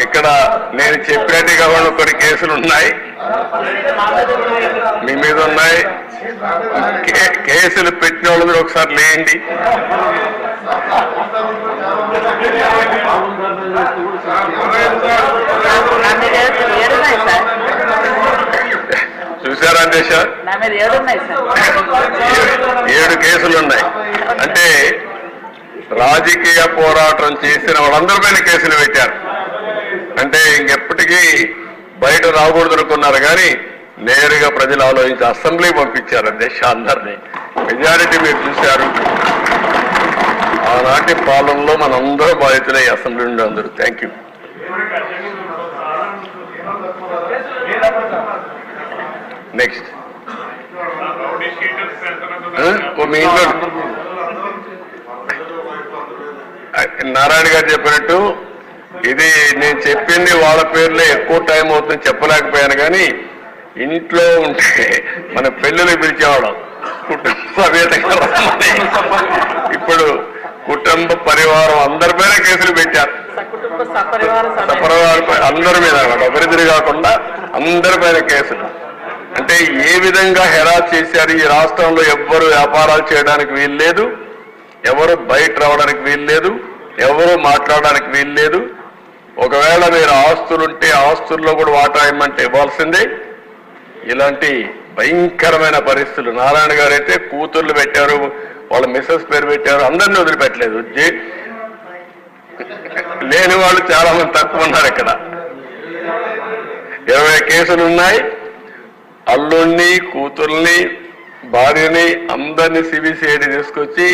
ఇక్కడ నేను చెప్పినట్టుగా కొన్ని కేసులు ఉన్నాయి, మీ మీద ఉన్నాయి. కేసులు పెట్టిన వాళ్ళు మీరు ఒకసారి లేండి. చూసారా దేశ 7 కేసులు ఉన్నాయి. అంటే రాజకీయ పోరాటం చేసిన వాళ్ళందరిపైన కేసులు పెట్టారు. అంటే ఇంకెప్పటికీ బయట రాకూడదు అనుకున్నారు, కానీ నేరుగా ప్రజలు ఆలోచించి అసెంబ్లీ పంపించారు దేశ అందరినీ. మెజారిటీ మీరు చూశారు. ఆనాటి పాలనలో మనందరూ బాధితులే అసెంబ్లీ నుండి అందరూ. Thank you. నెక్స్ట్ మీ ఇంట్లో నారాయణ గారు చెప్పినట్టు ఇది నేను చెప్పింది వాళ్ళ పేర్లే ఎక్కువ టైం అవుతుంది చెప్పలేకపోయాను, కానీ ఇంట్లో ఉంటే మన పెళ్ళిళ్ళు పిలిచేవాళ్ళం కుటుంబ సమేతంగా. ఇప్పుడు కుటుంబ పరివారం అందరిపైన కేసులు పెట్టారు. సపరివారం అందరి మీద ఒకరిద్దరు కాకుండా అందరిపైన కేసులు. అంటే ఏ విధంగా హెరాస్ చేశారు. ఈ రాష్ట్రంలో ఎవ్వరు వ్యాపారాలు చేయడానికి వీల్లేదు, ఎవరు బయట రావడానికి వీల్లేదు, ఎవరు మాట్లాడడానికి వీల్లేదు. ఒకవేళ మీరు ఆస్తులుంటే ఆస్తుల్లో కూడా వాటా ఇవ్వమంటే ఇవ్వాల్సిందే. ఇలాంటి భయంకరమైన పరిస్థితులు. నారాయణ గారు అయితే కూతుర్లు పెట్టారు, వాళ్ళ మిస్సెస్ పేరు పెట్టారు, అందరినీ వదిలిపెట్టలేదు. లేని వాళ్ళు చాలా మంది తక్కువ ఉన్నారు. ఇక్కడ 20 కేసులు ఉన్నాయి. అల్లుణ్ణి, కూతుర్ని, భార్యని అందరినీ సిబిసిఐడి తీసుకొచ్చి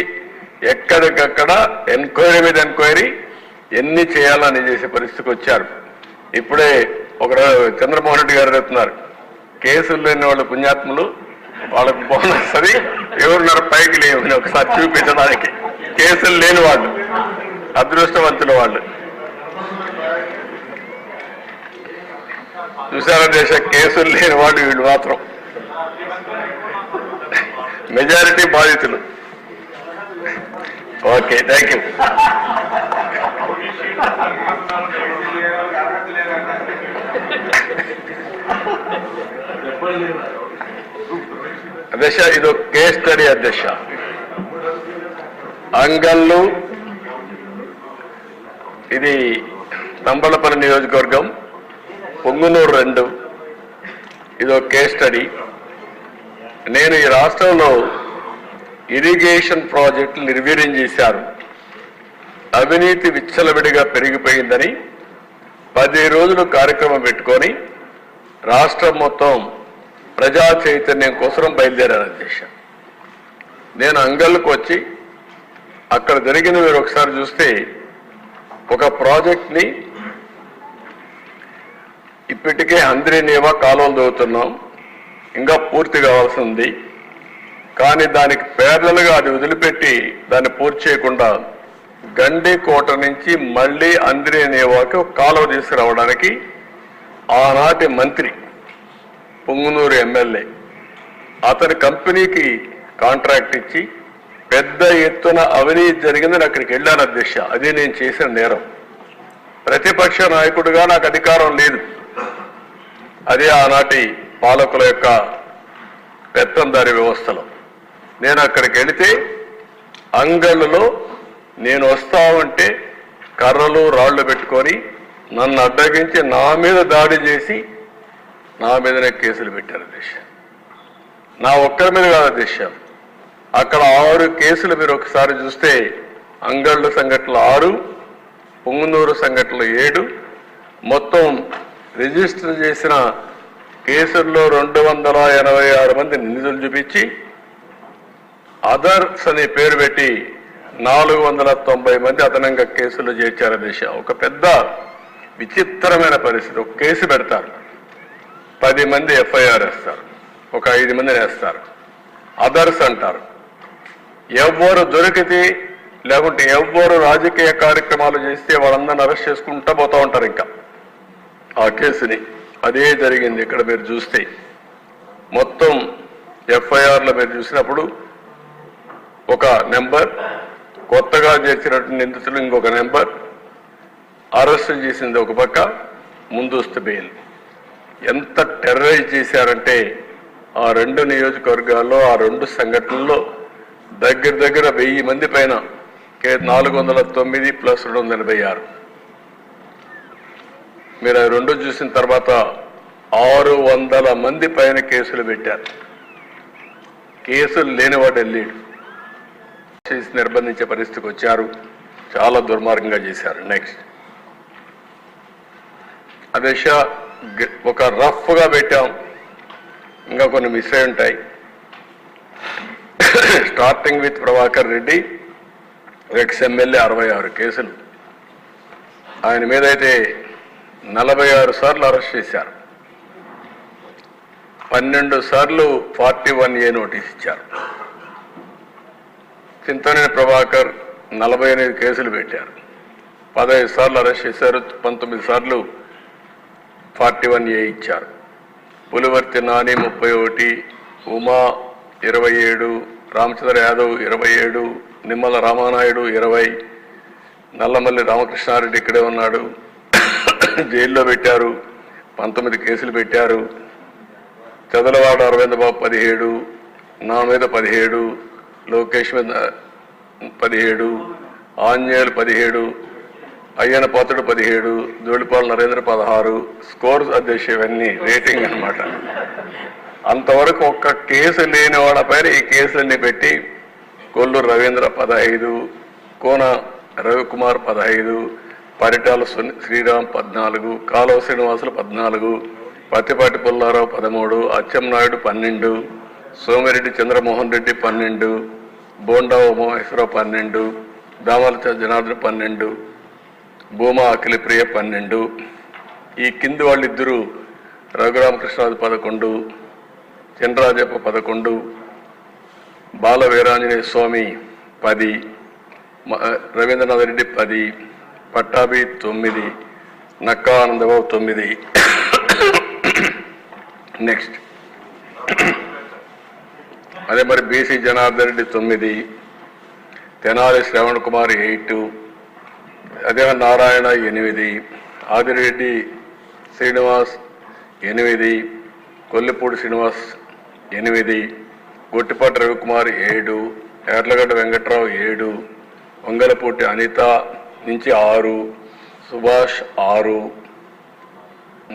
ఎక్కడికక్కడ ఎంక్వైరీ మీద ఎంక్వైరీ ఎన్ని చేయాలని చేసే పరిస్థితికి వచ్చారు. ఇప్పుడే ఒక చంద్రమోహన్ రెడ్డి గారు చెప్తున్నారు, కేసులు లేని వాళ్ళు పుణ్యాత్ములు, వాళ్ళకు బోనస్ అది ఎవరున్నారు పైకి లేవని ఒకసారి చూపించడానికి. కేసులు లేని వాళ్ళు అదృష్టవంతుల వాళ్ళు. చూసారా దేశ కేసులు లేని వాళ్ళు వీళ్ళు మాత్రం మెజారిటీ బాధితులు. Okay, thank you. అధ్యక్ష, ఇది ఒక కేస్ స్టడీ. అధ్యక్ష, అంగళ్ళు, ఇది తంబళపల్లి నియోజకవర్గం, పొంగునూరు 2. ఇది ఒక కేస్ స్టడీ. నేను ఈ రాష్ట్రంలో ఇరిగేషన్ ప్రాజెక్టులు నిర్వీర్యం చేశారు, అవినీతి విచ్చలవిడిగా పెరిగిపోయిందని 10 రోజులు కార్యక్రమం పెట్టుకొని రాష్ట్రం మొత్తం ప్రజా చైతన్యం కోసం బయలుదేరారు. అధ్యక్ష, నేను అంగళ్ళకు వచ్చి అక్కడ జరిగిన మీరు ఒకసారి చూస్తే, ఒక ప్రాజెక్ట్ని ఇప్పటికే హంద్రీనేవా కాలువలు దవ్వుతున్నాం, ఇంకా పూర్తి కావాల్సి ఉంది. కానీ దానికి పేర్లలుగా అది వదిలిపెట్టి దాన్ని పూర్తి చేయకుండా గండికోట నుంచి మళ్ళీ హంద్రీనేవాకి ఒక కాలువ తీసుకురావడానికి ఆనాటి మంత్రి పొంగునూరు ఎమ్మెల్యే అతని కంపెనీకి కాంట్రాక్ట్ ఇచ్చి పెద్ద ఎత్తున అవినీతి జరిగిందని అక్కడికి వెళ్ళాను. అధ్యక్ష, అదే నేను చేసిన నేరం. ప్రతిపక్ష నాయకుడిగా నాకు అధికారం లేదు. అదే ఆనాటి పాలకుల యొక్క పెత్తందారి వ్యవస్థలో నేను అక్కడికి వెళితే అంగళ్ళలో నేను వస్తామంటే కర్రలు రాళ్లు పెట్టుకొని నన్ను అడ్డగించి నా మీద దాడి చేసి నా మీదనే కేసులు పెట్టారు. అధ్యక్ష, నా ఒక్కరి మీద కాదు అధ్యక్ష, అక్కడ 6 కేసులు మీరు ఒకసారి చూస్తే అంగళ్ళు సంఘటనలు 6, పొంగునూరు సంఘటనలు 7, మొత్తం రిజిస్టర్ చేసిన కేసుల్లో 286 మంది నిందితులు చూపించి అదర్స్ అనే పేరు పెట్టి 490 మంది అదనంగా కేసులు చేర్చారు. దిశ ఒక పెద్ద విచిత్రమైన పరిస్థితి. ఒక కేసు పెడతారు, 10 మంది ఎఫ్ఐఆర్ వేస్తారు, ఒక 5 మందిని వేస్తారు, అదర్స్ అంటారు. ఎవ్వరు దొరికితే లేకుంటే ఎవ్వరు రాజకీయ కార్యక్రమాలు చేస్తే వాళ్ళందరినీ అరెస్ట్ చేసుకుంటూ పోతూ ఉంటారు. ఇంకా ఆ కేసుని అదే జరిగింది. ఇక్కడ మీరు చూస్తే మొత్తం ఎఫ్ఐఆర్లో మీరు చూసినప్పుడు ఒక నెంబర్, కొత్తగా చేర్చినటువంటి నిందితులు ఇంకొక నెంబర్, అరెస్ట్ చేసింది ఒక పక్క, ముందస్తు బెయిల్. ఎంత టెర్రరైజ్ చేశారంటే ఆ 2 నియోజకవర్గాల్లో ఆ 2 సంఘటనల్లో దగ్గర 1000 మంది పైన 409 ప్లస్ 286. మీరు ఆ 2 చూసిన తర్వాత 600 మంది పైన కేసులు పెట్టారు. కేసులు లేనివాడు వెళ్ళాడు, నిర్బంధించే పరిస్థితికి వచ్చారు. చాలా దుర్మార్గంగా చేశారు. నెక్స్ట్ అదే ఒక రఫ్గా పెట్టాం, ఇంకా కొన్ని మిస్ అయి ఉంటాయి. Starting with Prabhakar Reddy, ex MLA 66 కేసులు. ఆయన మీద అయితే 46 సార్లు అరెస్ట్ చేశారు, 12 సార్లు 41A నోటీస్ ఇచ్చారు. చింతనేని ప్రభాకర్ 48 కేసులు పెట్టారు, 15 సార్లు అరెస్ట్ చేశారు, 19 సార్లు 41A ఇచ్చారు. పులివర్తి నాని 31, ఉమా 27, రామచంద్ర యాదవ్ 27, నిమ్మల రామానాయుడు 20, నల్లమల్లి రామకృష్ణారెడ్డి ఇక్కడే ఉన్నాడు, జైల్లో పెట్టారు, 19 కేసులు పెట్టారు. చదలవాడ అరవింద్ బాబు 17, నా మీద 17, లోకేష్ మీద 17, ఆంజనేయులు 17, అయ్యన పాత్రుడు 17, జోడిపాల నరేంద్ర 16. స్కోర్స్ అధ్యక్ష ఇవన్నీ రేటింగ్ అన్నమాట. అంతవరకు ఒక్క కేసు లేని వాళ్ళపైన ఈ కేసులన్నీ పెట్టి కొల్లూరు రవీంద్ర 15, కోన రవికుమార్ 15, పరిటాల శ్రీరామ్ 14, కాలువ శ్రీనివాసులు 14, పత్తిపాటి పుల్లారావు 13, అచ్చెన్నాయుడు 12, సోమిరెడ్డి చంద్రమోహన్ రెడ్డి 12, బోండా ఉమామహేశ్వరరావు 12, దామల జనార్దన్ 12, భూమా అఖిలప్రియ 12. ఈ కింది వాళ్ళిద్దరూ రఘురామకృష్ణరాజు 11, చంద్రరాజప్ప 11, బాల వీరాంజనేయ స్వామి 10, రవీంద్రనాథ్ రెడ్డి 10, పట్టాభి 9, నక్కా ఆనందబాబు 9. నెక్స్ట్ అదే మరి బీసీ జనార్దన్ రెడ్డి 9, తెనాలి శ్రవణ్ కుమార్ 8, అదే నారాయణ 8, ఆదిరెడ్డి శ్రీనివాస్ 8, కొల్లిపూడి శ్రీనివాస్ 8, గొట్టిపాటి రవికుమార్ 7, ఎర్లగడ్డ వెంకట్రావు 7, వంగలపూటి అనిత నుంచి 6, సుభాష్ 6,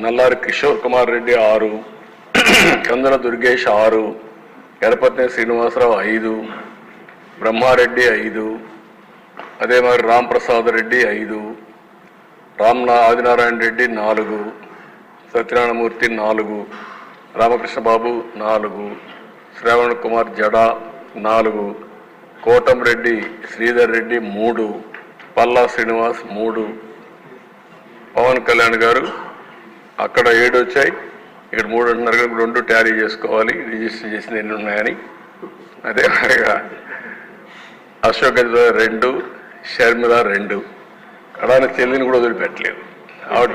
నల్లారి కిషోర్ కుమార్ రెడ్డి 6, కందుల దుర్గేష్ 6, ఎడపత్ని శ్రీనివాసరావు 5, బ్రహ్మారెడ్డి 5, అదే మరి రాంప్రసాద్ రెడ్డి 5, ఆదినారాయణ రెడ్డి 4, సత్యనారాయణమూర్తి 4, రామకృష్ణ బాబు 4, శ్రావణ్ కుమార్ జడా 4, కోటంరెడ్డి శ్రీధర్ రెడ్డి 3, పల్లా శ్రీనివాస్ 3, పవన్ కళ్యాణ్ గారు అక్కడ 7 వచ్చాయి, ఇక్కడ 3 అంటున్నారు కదా, 2 టాలీ చేసుకోవాలి, రిజిస్టర్ చేసింది ఎన్ని ఉన్నాయని. అదే మరిగా అశోక్ గజరాజ్ 2, షర్మిల 2, కడాని చెల్లిని కూడా వదిలిపెట్టలేదు. ఆవిడ